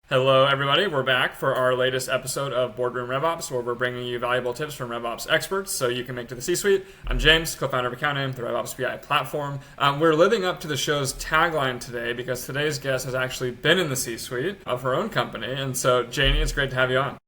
Hello, everybody. We're back for our latest episode of Boardroom RevOps, where we're bringing you valuable tips from RevOps experts so you can make it to the C-suite. I'm James, co-founder of accounting, the RevOps.AI platform. We're living up to the show's tagline today because today's guest has actually been in the C-suite of her own company. And so, Jani, it's great to have you on.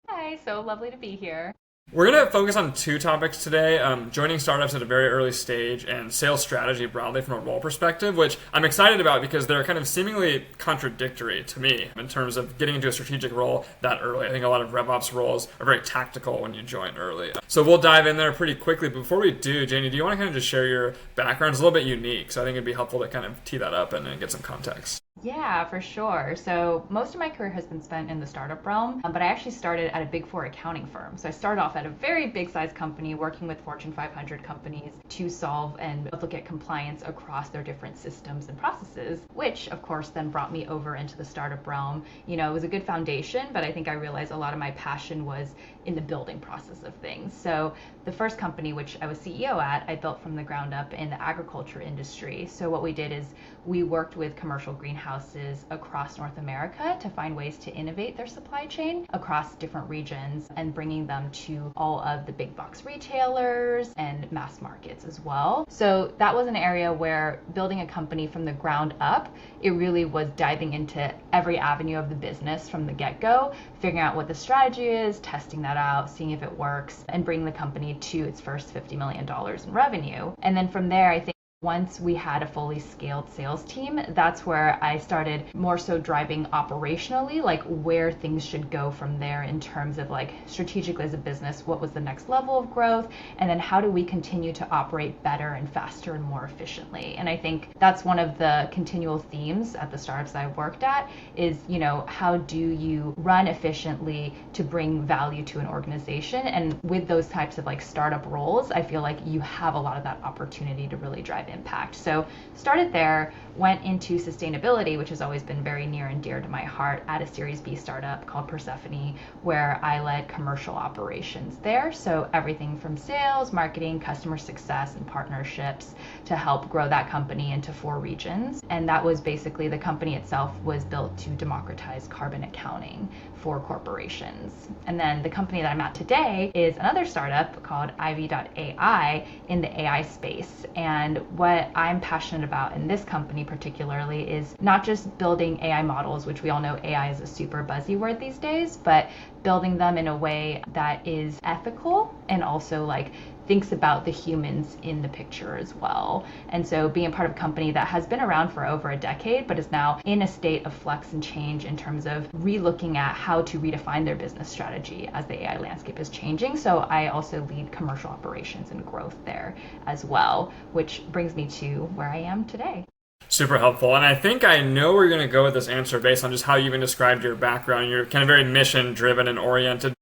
Hi, so lovely to be here. We're going to focus on two topics today, joining startups at a very early stage and sales strategy broadly from a role perspective, which I'm excited about because they're kind of seemingly contradictory to me in terms of getting into a strategic role that early. I think a lot of RevOps roles are very tactical when you join early. So we'll dive in there pretty quickly. But before we do, Jani, do you want to kind of just share your background? It's a little bit unique, so I think it'd be helpful to kind of tee that up and then get some context. Yeah, for sure. So most of my career has been spent in the startup realm, but I actually started at a Big Four accounting firm. So I started off at a very big size company working with Fortune 500 companies to solve and look at compliance across their different systems and processes, which of course then brought me over into the startup realm. You know, it was a good foundation, but I think I realized a lot of my passion was in the building process of things. So the first company, which I was CEO at, I built from the ground up in the agriculture industry. So what we did is we worked with commercial greenhouses across North America to find ways to innovate their supply chain across different regions and bringing them to all of the big box retailers and mass markets as well. So that was an area where building a company from the ground up, it really was diving into every avenue of the business from the get-go, figuring out what the strategy is, testing that out, seeing if it works, and bringing the company to its first $50 million in revenue. And then from there, I think once we had a fully scaled sales team, that's where I started more so driving operationally, like where things should go from there in terms of like strategically as a business, what was the next level of growth, and then how do we continue to operate better and faster and more efficiently. And I think that's one of the continual themes at the startups that I've worked at is, you know, how do you run efficiently to bring value to an organization? And with those types of like startup roles, I feel like you have a lot of that opportunity to really drive impact. So started there, went into sustainability, which has always been very near and dear to my heart, at a Series B startup called Persefoni, where I led commercial operations there. So everything from sales, marketing, customer success, and partnerships to help grow that company into 4 regions. And that was basically the company itself was built to democratize carbon accounting for corporations. And then the company that I'm at today is another startup called IV.AI in the AI space. And what I'm passionate about in this company particularly is not just building AI models, which we all know AI is a super buzzy word these days, but building them in a way that is ethical and also like thinks about the humans in the picture as well. And so being a part of a company that has been around for over a decade, but is now in a state of flux and change in terms of re-looking at how to redefine their business strategy as the AI landscape is changing. So I also lead commercial operations and growth there as well, which brings me to where I am today. Super helpful. And I think I know where you're going to go with this answer based on just how you even described your background. You're kind of very mission driven and oriented.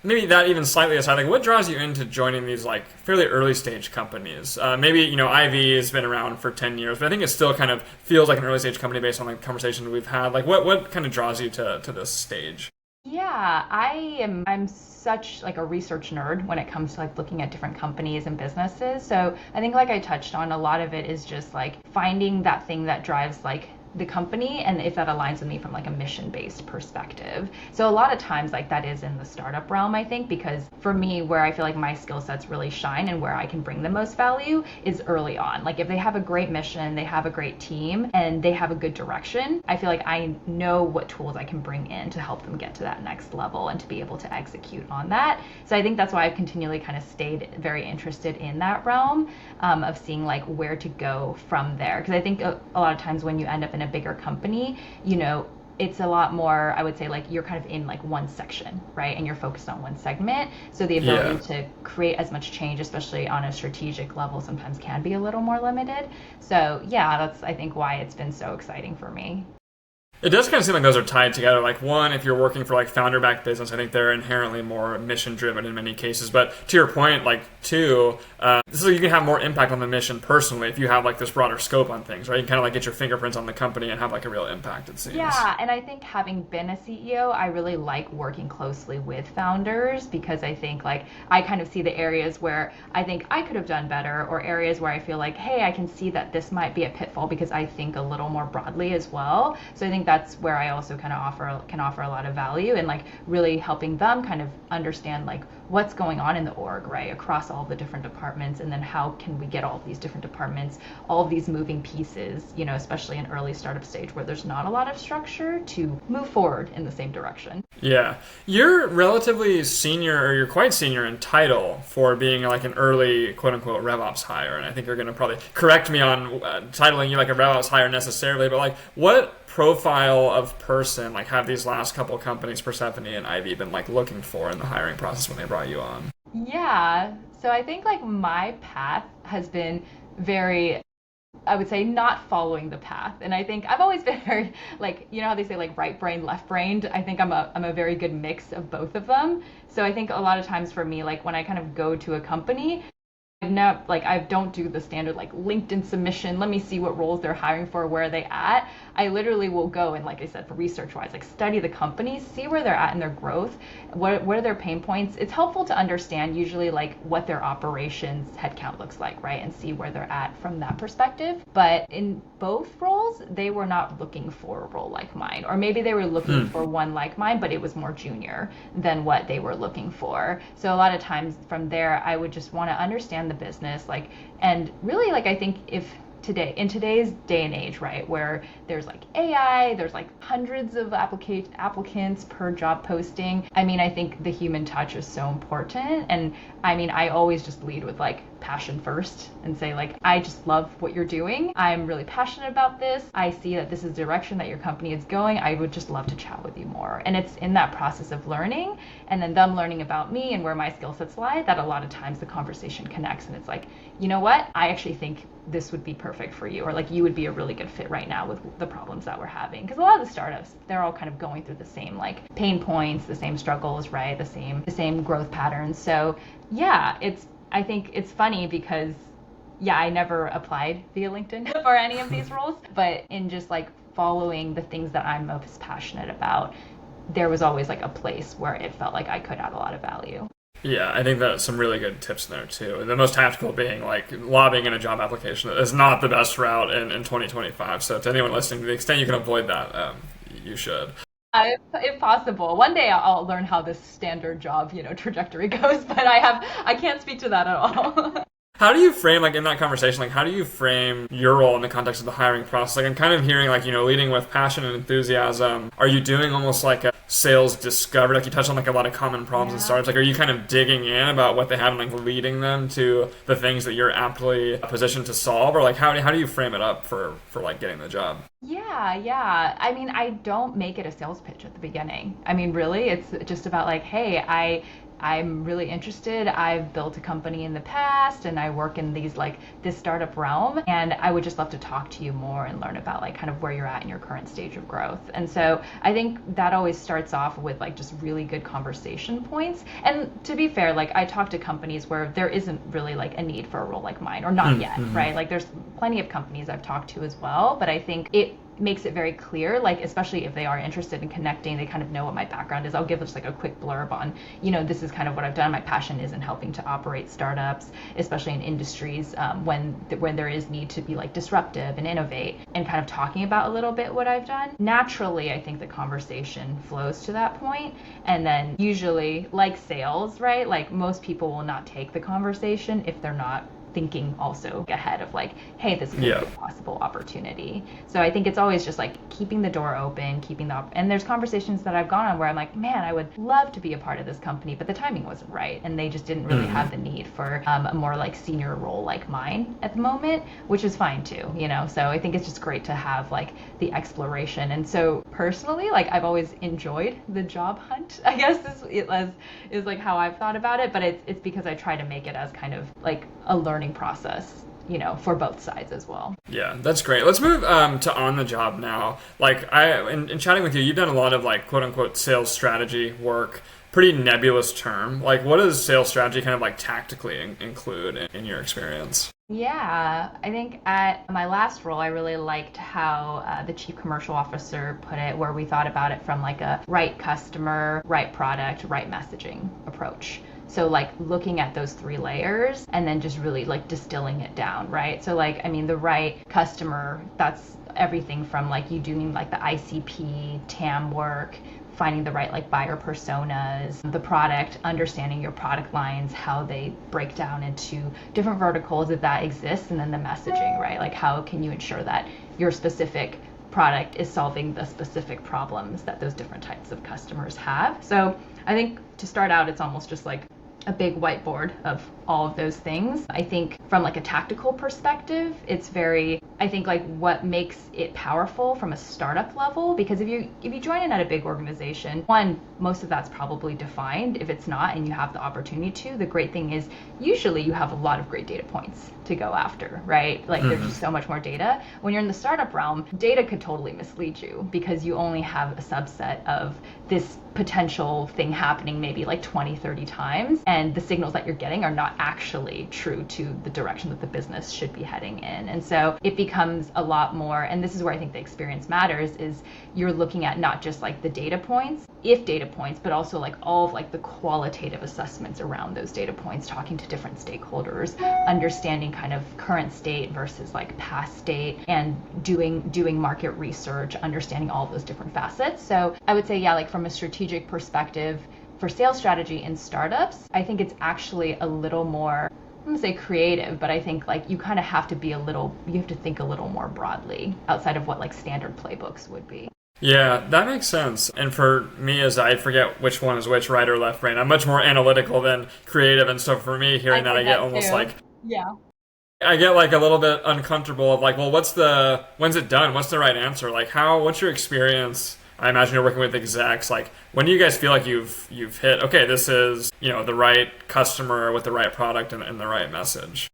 Maybe that even slightly aside, like what draws you into joining these like fairly early stage companies? Maybe, you know, IV has been around for 10 years, but I think it still kind of feels like an early stage company based on like conversations we've had. Like what kind of draws you to this stage? Yeah, I'm such like a research nerd when it comes to like looking at different companies and businesses. So I think like I touched on, a lot of it is just like finding that thing that drives like the company and if that aligns with me from like a mission-based perspective. So a lot of times like that is in the startup realm, I think, because for me where I feel like my skill sets really shine and where I can bring the most value is early on. Like if they have a great mission, they have a great team, and they have a good direction, I feel like I know what tools I can bring in to help them get to that next level and to be able to execute on that. So I think that's why I've continually kind of stayed very interested in that realm of seeing like where to go from there. Because I think a lot of times when you end up in a bigger company, you know, it's a lot more, I would say, like you're kind of in like one section, right? And you're focused on one segment. So the ability to create as much change, especially on a strategic level, sometimes can be a little more limited. So yeah, that's I think why it's been so exciting for me. It does kind of seem like those are tied together. Like one, if you're working for like founder-backed business, I think they're inherently more mission-driven in many cases. But to your point, like two, this is like you can have more impact on the mission personally if you have like this broader scope on things, right? You can kind of like get your fingerprints on the company and have like a real impact, it seems. Yeah, and I think having been a CEO, I really like working closely with founders because I think like I kind of see the areas where I think I could have done better or areas where I feel like, hey, I can see that this might be a pitfall because I think a little more broadly as well. So I think that's where I also kind of can offer a lot of value, and like really helping them kind of understand like what's going on in the org, right, across all the different departments, and then how can we get all of these different departments, all of these moving pieces, especially in early startup stage where there's not a lot of structure, to move forward in the same direction. Yeah. You're relatively senior, or you're quite senior in title for being like an early quote unquote RevOps hire. And I think you're going to probably correct me on titling you like a RevOps hire necessarily, but like what profile of person like have these last couple companies, Persefoni and IV, been like looking for in the hiring process when they brought you on? Yeah. So I think like my path has been very, I would say, not following the path. And I think I've always been very, like, how they say like right brain, left brained. I think I'm a very good mix of both of them. So I think a lot of times for me, like when I kind of go to a company, I don't do the standard like LinkedIn submission. Let me see what roles they're hiring for, where are they at. I literally will go and, like I said, for research wise, like study the company, see where they're at in their growth, what are their pain points. It's helpful to understand usually like what their operations headcount looks like, right, and see where they're at from that perspective. But in both roles, they were not looking for a role like mine, or maybe they were looking for one like mine, but it was more junior than what they were looking for. So a lot of times from there, I would just want to understand the business, like, and really, like, I think in today's day and age, right, where there's like AI, there's like hundreds of applicants per job posting. I mean, I think the human touch is so important. And I mean, I always just lead with like passion first and say like, I just love what you're doing. I'm really passionate about this. I see that this is the direction that your company is going. I would just love to chat with you more. And it's in that process of learning, and then them learning about me and where my skill sets lie, that a lot of times the conversation connects, and it's like, you know what, I actually think this would be perfect for you, or like you would be a really good fit right now with the problems that we're having. Because a lot of the startups, they're all kind of going through the same like pain points, the same struggles, right, the same growth patterns. So yeah, I think it's funny because I never applied via LinkedIn for any of these roles, but in just like following the things that I'm most passionate about, there was always like a place where it felt like I could add a lot of value. Yeah, I think that's some really good tips in there too. And the most tactical being like lobbying in a job application is not the best route in 2025. So to anyone listening, to the extent you can avoid that, you should. If possible, one day I'll learn how this standard job, trajectory goes, but I can't speak to that at all. How do you frame, like, in that conversation, like, how do you frame your role in the context of the hiring process? Like, I'm kind of hearing, like, leading with passion and enthusiasm. Are you doing almost like a sales discovery? Like, you touched on, like, a lot of common problems in startups. Like, are you kind of digging in about what they have and, like, leading them to the things that you're aptly positioned to solve? Or, like, how do you frame it up for like, getting the job? Yeah. I mean, I don't make it a sales pitch at the beginning. I mean, really, it's just about, like, hey, I'm really interested. I've built a company in the past and I work in this startup realm, and I would just love to talk to you more and learn about like kind of where you're at in your current stage of growth. And so I think that always starts off with like just really good conversation points. And to be fair, like I talk to companies where there isn't really like a need for a role like mine, or not yet, right? Like there's plenty of companies I've talked to as well, but I think it makes it very clear, like especially if they are interested in connecting, they kind of know what my background is. I'll give just like a quick blurb on, this is kind of what I've done. My passion is in helping to operate startups, especially in industries when there is need to be like disruptive and innovate, and kind of talking about a little bit what I've done. Naturally, I think the conversation flows to that point, and then usually, like sales, right? Like most people will not take the conversation if they're not thinking also ahead of like, hey, this could be a possible opportunity. So I think it's always just like keeping the door open, and there's conversations that I've gone on where I'm like, man, I would love to be a part of this company, but the timing wasn't right, and they just didn't really have the need for a more like senior role like mine at the moment, which is fine too, So I think it's just great to have like the exploration. And so personally, like I've always enjoyed the job hunt, I guess is like how I've thought about it, but it's because I try to make it as kind of like a learning process, for both sides as well. Yeah, that's great. Let's move to on the job now. Like in chatting with you, you've done a lot of like quote unquote sales strategy work. Pretty nebulous term. Like what does sales strategy kind of like tactically include in your experience? Yeah, I think at my last role, I really liked how the chief commercial officer put it, where we thought about it from like a right customer, right product, right messaging approach. So like looking at those 3 layers and then just really like distilling it down, right? So like, I mean, the right customer, that's everything from like you doing like the ICP, TAM work, finding the right like buyer personas, the product, understanding your product lines, how they break down into different verticals if that exists, and then the messaging, right? Like how can you ensure that your specific product is solving the specific problems that those different types of customers have. So I think to start out, it's almost just like a big whiteboard of all of those things. I think from like a tactical perspective, it's very, I think like what makes it powerful from a startup level, because if you join in at a big organization, one, most of that's probably defined. If it's not and you have the opportunity to, the great thing is usually you have a lot of great data points to go after, right? Like there's just so much more data. When you're in the startup realm, data could totally mislead you because you only have a subset of this potential thing happening maybe like 20, 30 times, and the signals that you're getting are not actually true to the direction that the business should be heading in. And so it becomes a lot more, and this is where I think the experience matters, is you're looking at not just like the data points, if data points, but also like all of like the qualitative assessments around those data points, talking to different stakeholders, understanding kind of current state versus like past state, and doing market research, understanding all of those different facets. So I would say, yeah, like from a strategic perspective, for sales strategy in startups, I think it's actually a little more, I'm gonna say creative, but I think like you kind of have to you have to think a little more broadly outside of what like standard playbooks would be. Yeah, that makes sense. And for me, as I forget which one is which, right or left brain, I'm much more analytical than creative. And so for me, hearing that, I get almost like, yeah, I get like a little bit uncomfortable of like, well, when's it done? What's the right answer? Like what's your experience? I imagine you're working with execs. Like, when do you guys feel like you've hit, okay, this is, the right customer with the right product and the right message?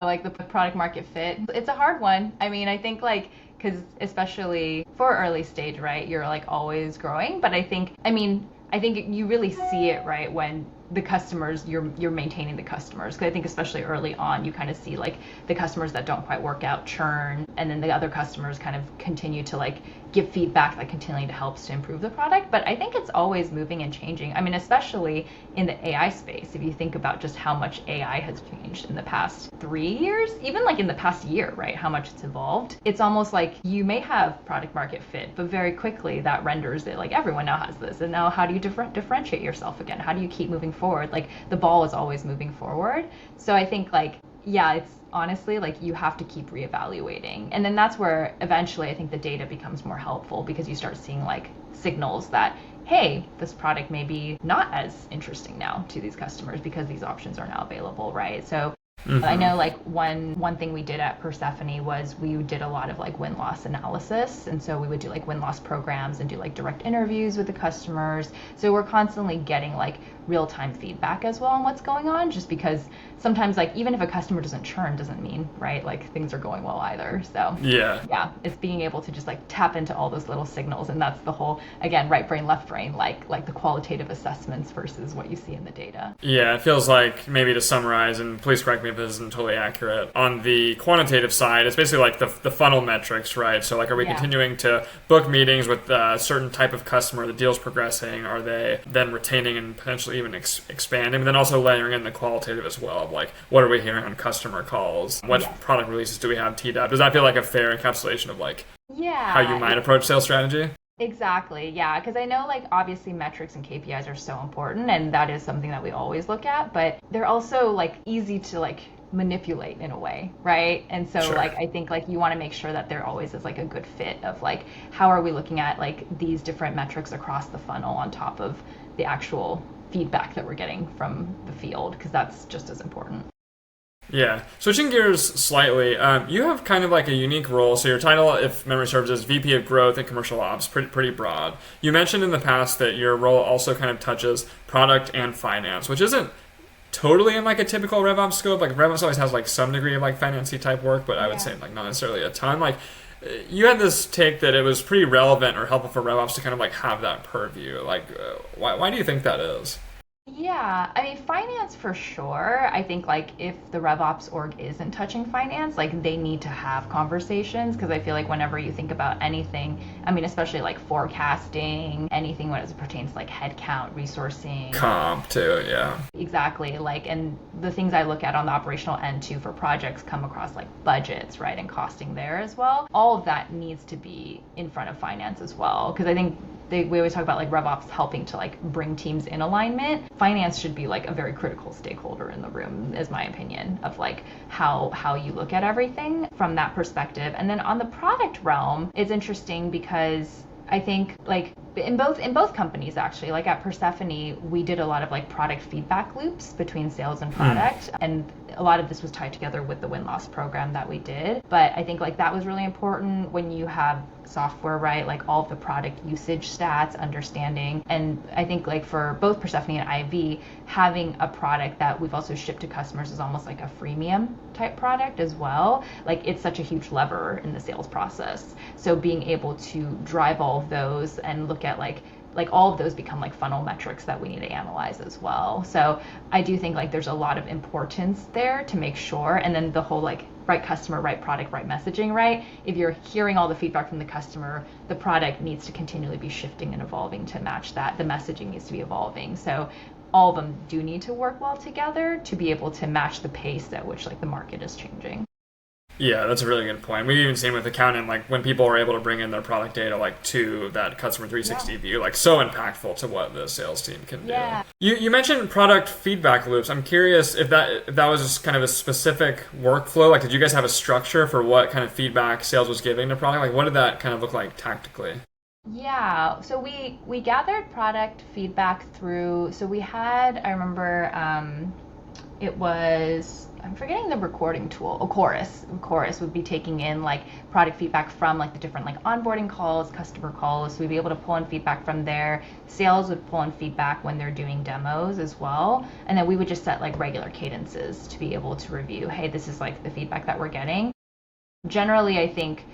Like the product market fit. It's a hard one. I mean, I think like, because especially for early stage, right, you're like always growing. But I think you really see it, right, when the customers, you're maintaining the customers. Because I think especially early on, you kind of see like the customers that don't quite work out churn, and then the other customers kind of continue to like give feedback that continually helps to improve the product. But I think it's always moving and changing. I mean, especially in the AI space, if you think about just how much AI has changed in the past 3 years, even like in the past year, right, how much it's evolved. It's almost like you may have product market fit, but very quickly that renders it like everyone now has this. And now how do you differentiate yourself again? How do you keep moving forward? Like the ball is always moving forward. So I think like, yeah, it's honestly like you have to keep reevaluating. And then that's where eventually I think the data becomes more helpful, because you start seeing like signals that, hey, this product may be not as interesting now to these customers because these options are now available, right? So I know like one thing we did at Persefoni was we did a lot of like win-loss analysis. And so we would do like win-loss programs and do like direct interviews with the customers. So we're constantly getting like real-time feedback as well on what's going on, just because sometimes like even if a customer doesn't churn doesn't mean, right, like things are going well either. So yeah, it's being able to just like tap into all those little signals. And that's the whole, again, right brain, left brain, like the qualitative assessments versus what you see in the data. Yeah, it feels like, maybe to summarize, and please correct me if this isn't totally accurate, on the quantitative side, it's basically like the funnel metrics, right? So like, are we continuing to book meetings with a certain type of customer? The deal's progressing. Are they then retaining and potentially even expanding? But then also layering in the qualitative as well, of like, what are we hearing on customer calls? What product releases do we have teed up? Does that feel like a fair encapsulation of like how you might approach sales strategy? Exactly, yeah, because I know like obviously metrics and KPIs are so important, and that is something that we always look at, but they're also like easy to like manipulate in a way, right? And so like I think like you want to make sure that there always is like a good fit of like, how are we looking at like these different metrics across the funnel on top of the actual feedback that we're getting from the field, because that's just as important. Yeah. Switching gears slightly, you have kind of like a unique role. So your title, if memory serves, is VP of Growth and Commercial Ops, pretty broad. You mentioned in the past that your role also kind of touches product and finance, which isn't totally in like a typical RevOps scope. Like RevOps always has like some degree of like financy type work, but I would say like not necessarily a ton. Like you had this take that it was pretty relevant or helpful for RevOps to kind of like have that purview. Like why do you think that is? Yeah, I mean, finance for sure. I think like if the RevOps org isn't touching finance, like they need to have conversations because I feel like whenever you think about anything, I mean, especially like forecasting, anything when it pertains to like headcount, resourcing, Comp too, yeah. exactly. Like, and the things I look at on the operational end too for projects come across like budgets, right, and costing there as well. All of that needs to be in front of finance as well because I think we always talk about like RevOps helping to like bring teams in alignment. Finance should be like a very critical stakeholder in the room, is my opinion, of like how you look at everything from that perspective. And then on the product realm, it's interesting because I think like in both companies actually, like at Persefoni, we did a lot of like product feedback loops between sales and product, and a lot of this was tied together with the win-loss program that we did. But I think like that was really important when you have software, right? Like all of the product usage stats, understanding. And I think like for both Persefoni and IV, having a product that we've also shipped to customers is almost like a freemium type product as well. Like it's such a huge lever in the sales process. So being able to drive all of those and look at like all of those become like funnel metrics that we need to analyze as well. So I do think like there's a lot of importance there to make sure. And then the whole like right customer, right product, right messaging, right? If you're hearing all the feedback from the customer, the product needs to continually be shifting and evolving to match that. The messaging needs to be evolving. So all of them do need to work well together to be able to match the pace at which like the market is changing. Yeah, that's a really good point. We've even seen with accounting, like when people are able to bring in their product data, like to that customer 360 view, like so impactful to what the sales team can do. You mentioned product feedback loops. I'm curious if that was just kind of a specific workflow. Like, did you guys have a structure for what kind of feedback sales was giving to product? Like, what did that kind of look like tactically? Yeah, so we gathered product feedback through. So we had, I remember, it was, I'm forgetting the recording tool. Oh, Chorus. Chorus would be taking in like product feedback from like the different like onboarding calls, customer calls. So we'd be able to pull in feedback from there. Sales would pull in feedback when they're doing demos as well. And then we would just set like regular cadences to be able to review, hey, this is like the feedback that we're getting. Generally, I think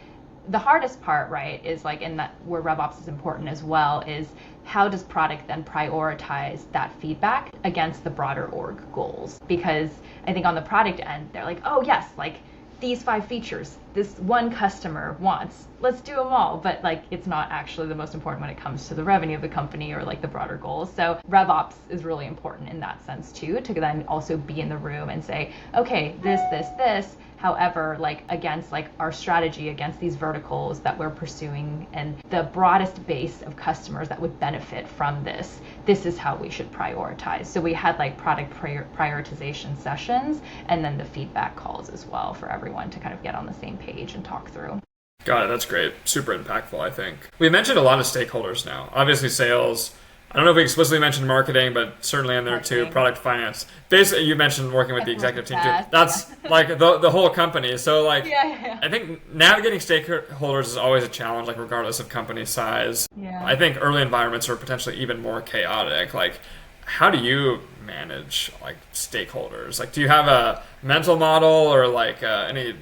the hardest part, right, is like, and that where RevOps is important as well, is how does product then prioritize that feedback against the broader org goals? Because I think on the product end, they're like, oh yes, like these 5 features this one customer wants, let's do them all. But like it's not actually the most important when it comes to the revenue of the company or like the broader goals. So RevOps is really important in that sense too, to then also be in the room and say, okay, this. However, like against like our strategy against these verticals that we're pursuing and the broadest base of customers that would benefit from this is how we should prioritize. So we had like product prioritization sessions and then the feedback calls as well for everyone to kind of get on the same page and talk through. Got it. That's great. Super impactful, I think. We mentioned a lot of stakeholders now. Obviously sales. I don't know if we explicitly mentioned marketing, but certainly in there too, product finance. Basically, you mentioned working with the executive team too. That's like the whole company. So like, I think navigating stakeholders is always a challenge, like regardless of company size. I think early environments are potentially even more chaotic. Like, how do you manage like stakeholders? Like, do you have a mental model or like any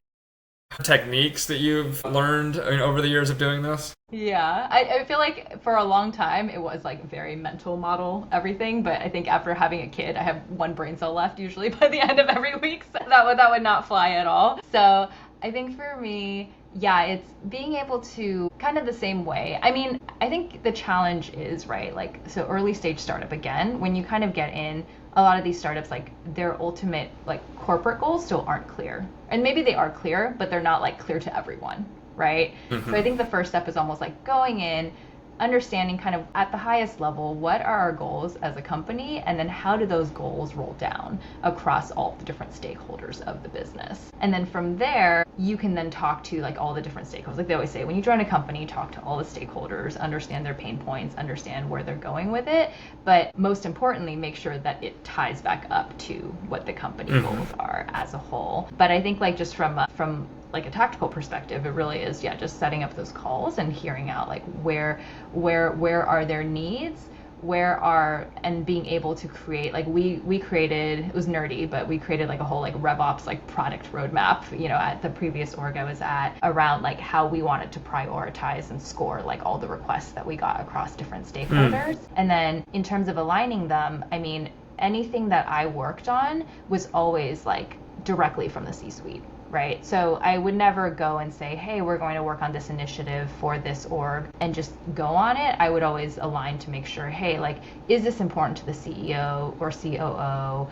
techniques that you've learned over the years of doing this? Yeah, I feel like for a long time it was like very mental model everything, but I think after having a kid, I have one brain cell left usually by the end of every week, so that would not fly at all. So I think for me, yeah, it's being able to kind of the same way. I mean, I think the challenge is, right, like, so early stage startup again, when you kind of get in, a lot of these startups, like their ultimate like corporate goals still aren't clear. And maybe they are clear, but they're not like clear to everyone, right? So I think the first step is almost like going in, understanding kind of at the highest level, what are our goals as a company, and then how do those goals roll down across all the different stakeholders of the business. And then from there, you can then talk to like all the different stakeholders. Like they always say, when you join a company, talk to all the stakeholders, understand their pain points, understand where they're going with it. But most importantly, make sure that it ties back up to what the company goals are as a whole. But I think like just from like a tactical perspective, it really is, just setting up those calls and hearing out like where are their needs, and being able to create, like we created, it was nerdy, but we created like a whole like RevOps like product roadmap, at the previous org I was at, around like how we wanted to prioritize and score like all the requests that we got across different stakeholders. And then in terms of aligning them, I mean, anything that I worked on was always like directly from the C-suite. Right. So I would never go and say, hey, we're going to work on this initiative for this org and just go on it. I would always align to make sure, hey, like, is this important to the CEO or COO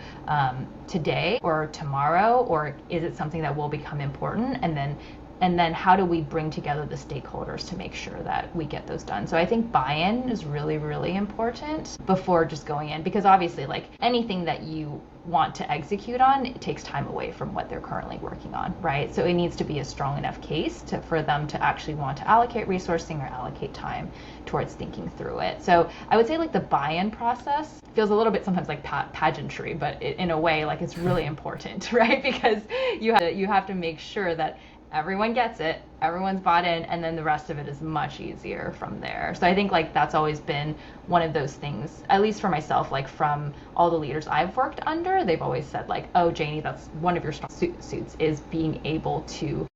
today or tomorrow? Or is it something that will become important? And then how do we bring together the stakeholders to make sure that we get those done? So I think buy-in is really, really important before just going in, because obviously like anything that you want to execute on, it takes time away from what they're currently working on, right? So it needs to be a strong enough case for them to actually want to allocate resourcing or allocate time towards thinking through it. So I would say like the buy-in process feels a little bit sometimes like pageantry, but in a way like it's really important, right? Because you have to make sure that everyone gets it, everyone's bought in, and then the rest of it is much easier from there. So I think like that's always been one of those things, at least for myself, like from all the leaders I've worked under, they've always said like, oh, Jani, that's one of your strong suits is being able to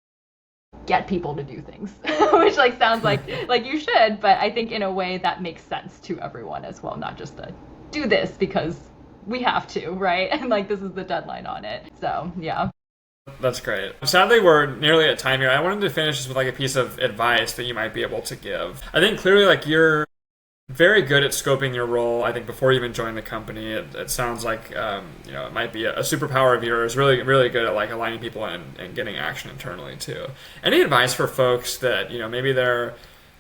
get people to do things, which like sounds like you should, but I think in a way that makes sense to everyone as well, not just to do this because we have to, right? And like this is the deadline on it. So yeah. That's great. Sadly, we're nearly at time here. I wanted to finish this with like a piece of advice that you might be able to give. I think clearly like you're very good at scoping your role. I think before you even join the company, it sounds like it might be a superpower of yours. Really, really good at like aligning people and getting action internally too. Any advice for folks that maybe they're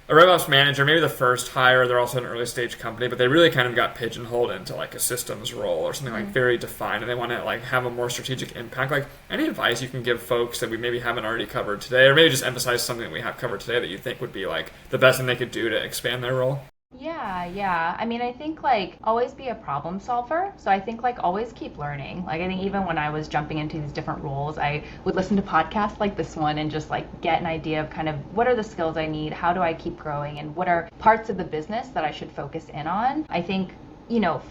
a RevOps manager, maybe the first hire, they're also an early stage company, but they really kind of got pigeonholed into like a systems role or something like very defined, and they want to like have a more strategic impact. Like any advice you can give folks that we maybe haven't already covered today, or maybe just emphasize something that we have covered today that you think would be like the best thing they could do to expand their role? Yeah. I mean, I think like always be a problem solver. So I think like always keep learning. Like I think even when I was jumping into these different roles, I would listen to podcasts like this one and just like get an idea of kind of what are the skills I need, how do I keep growing, and what are parts of the business that I should focus in on. I think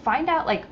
find out like,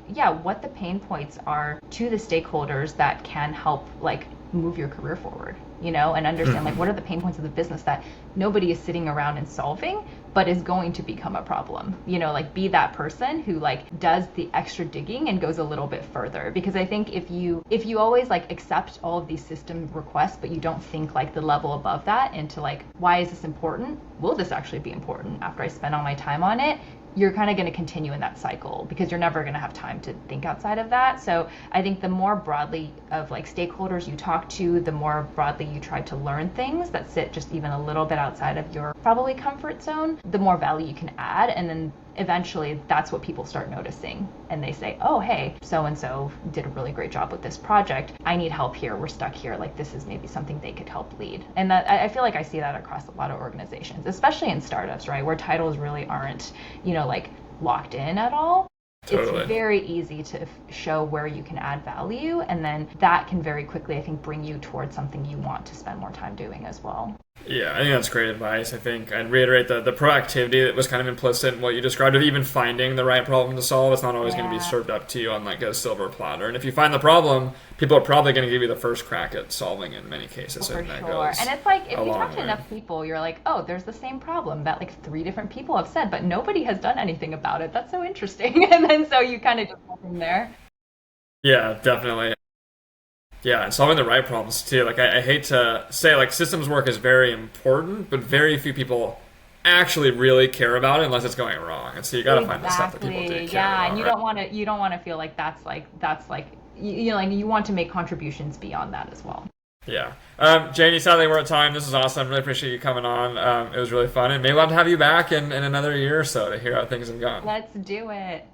what the pain points are to the stakeholders that can help like move your career forward, and understand like what are the pain points of the business that nobody is sitting around and solving, but is going to become a problem. Like be that person who like does the extra digging and goes a little bit further. Because I think if you always like accept all of these system requests, but you don't think like the level above that into like, why is this important? Will this actually be important after I spend all my time on it? You're kind of going to continue in that cycle because you're never going to have time to think outside of that. So I think the more broadly of like stakeholders you talk to, the more broadly you try to learn things that sit just even a little bit outside of your probably comfort zone, the more value you can add. And then eventually that's what people start noticing. And they say, oh, hey, so-and-so did a really great job with this project. I need help here. We're stuck here. Like this is maybe something they could help lead. And that I feel like I see that across a lot of organizations, especially in startups, right? Where titles really aren't, like locked in at all. Totally. It's very easy to show where you can add value. And then that can very quickly, I think, bring you towards something you want to spend more time doing as well. Yeah, I think that's great advice. I think I'd reiterate the proactivity that was kind of implicit in what you described of even finding the right problem to solve. It's not always going to be served up to you on like a silver platter. And if you find the problem, people are probably going to give you the first crack at solving it in many cases. For sure. And it's like, if you talk to enough people, you're like, oh, there's the same problem that like 3 different people have said, but nobody has done anything about it. That's so interesting. And then so you kind of just go from there. Yeah, definitely. Yeah, and solving the right problems too. Like I hate to say like systems work is very important, but very few people actually really care about it unless it's going wrong. And so you got to find the stuff that people do care about. Yeah, and you right? don't want to feel like that's like you want to make contributions beyond that as well. Yeah. Jani, sadly we're at time. This is awesome. Really appreciate you coming on. It was really fun, and maybe we'll have to have you back in another year or so to hear how things have gone. Let's do it.